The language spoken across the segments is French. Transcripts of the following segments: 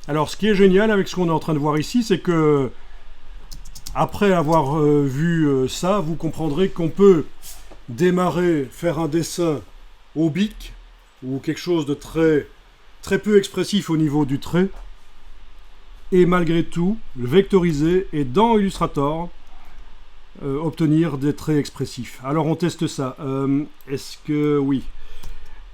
Alors, ce qui est génial avec ce qu'on est en train de voir ici, c'est que après avoir vu ça, vous comprendrez qu'on peut démarrer, faire un dessin au bic ou quelque chose de très peu expressif au niveau du trait, et malgré tout le vectoriser et dans Illustrator obtenir des traits expressifs. Alors on teste ça. Est-ce que oui,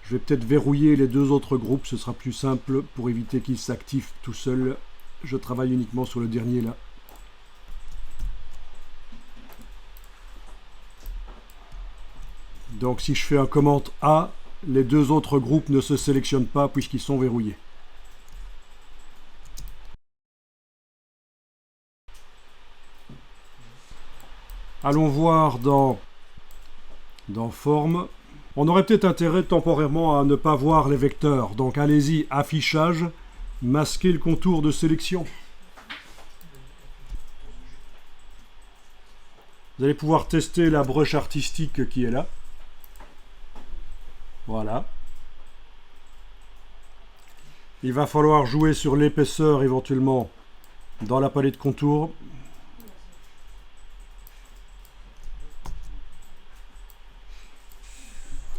je vais peut-être verrouiller les deux autres groupes, ce sera plus simple pour éviter qu'ils s'activent tout seuls. Je travaille uniquement sur le dernier là. Donc si je fais un commande A, les deux autres groupes ne se sélectionnent pas puisqu'ils sont verrouillés. Allons voir dans Forme. On aurait peut-être intérêt temporairement à ne pas voir les vecteurs. Donc allez-y, affichage, masquer le contour de sélection. Vous allez pouvoir tester la brush artistique qui est là. Voilà. Il va falloir jouer sur l'épaisseur éventuellement dans la palette contour.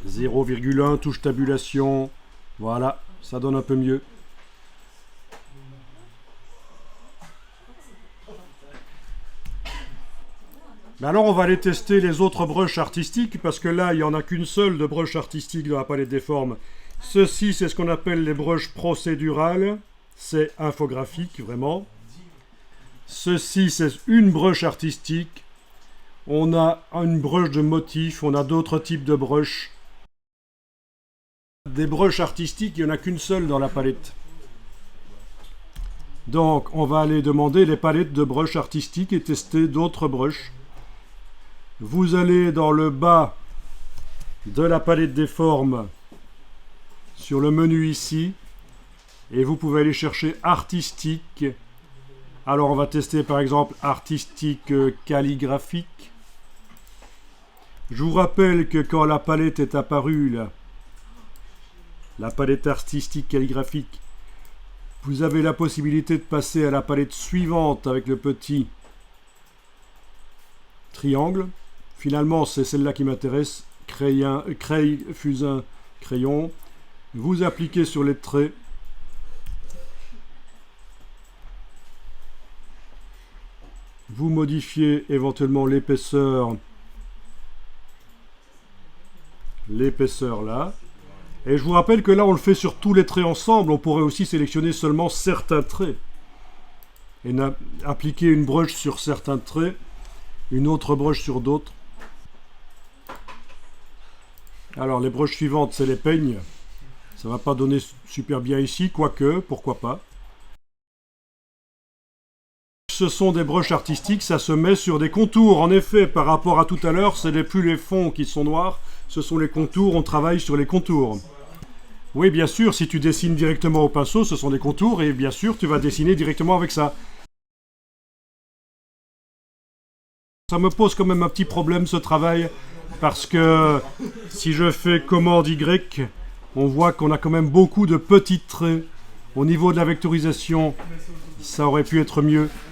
« 0,1 touche tabulation ». Voilà, ça donne un peu mieux. Mais alors on va aller tester les autres brushes artistiques parce que là il n'y en a qu'une seule de brush artistique dans la palette des formes. Ceci c'est ce qu'on appelle les brushes procédurales, c'est infographique vraiment. Ceci c'est une brush artistique. On a une brush de motif, on a d'autres types de brushes. Des brushes artistiques, il n'y en a qu'une seule dans la palette. Donc on va aller demander les palettes de brushes artistiques et tester d'autres brushes. Vous allez dans le bas de la palette des formes, sur le menu ici, et vous pouvez aller chercher artistique. Alors on va tester par exemple artistique calligraphique. Je vous rappelle que quand la palette est apparue, là, la palette artistique calligraphique, vous avez la possibilité de passer à la palette suivante avec le petit triangle. Finalement, c'est celle-là qui m'intéresse. Fusain, crayon. Vous appliquez sur les traits. Vous modifiez éventuellement l'épaisseur. L'épaisseur là. Et je vous rappelle que là, on le fait sur tous les traits ensemble. On pourrait aussi sélectionner seulement certains traits. Et appliquer une brush sur certains traits, une autre brush sur d'autres. Alors, les brushes suivantes, c'est les peignes. Ça ne va pas donner super bien ici, quoique, pourquoi pas. Ce sont des brushes artistiques, ça se met sur des contours. En effet, par rapport à tout à l'heure, ce n'est plus les fonds qui sont noirs, ce sont les contours, on travaille sur les contours. Oui, bien sûr, si tu dessines directement au pinceau, ce sont des contours, et bien sûr, tu vas dessiner directement avec ça. Ça me pose quand même un petit problème, ce travail, parce que si je fais commande Y, on voit qu'on a quand même beaucoup de petits traits. Au niveau de la vectorisation, ça aurait pu être mieux.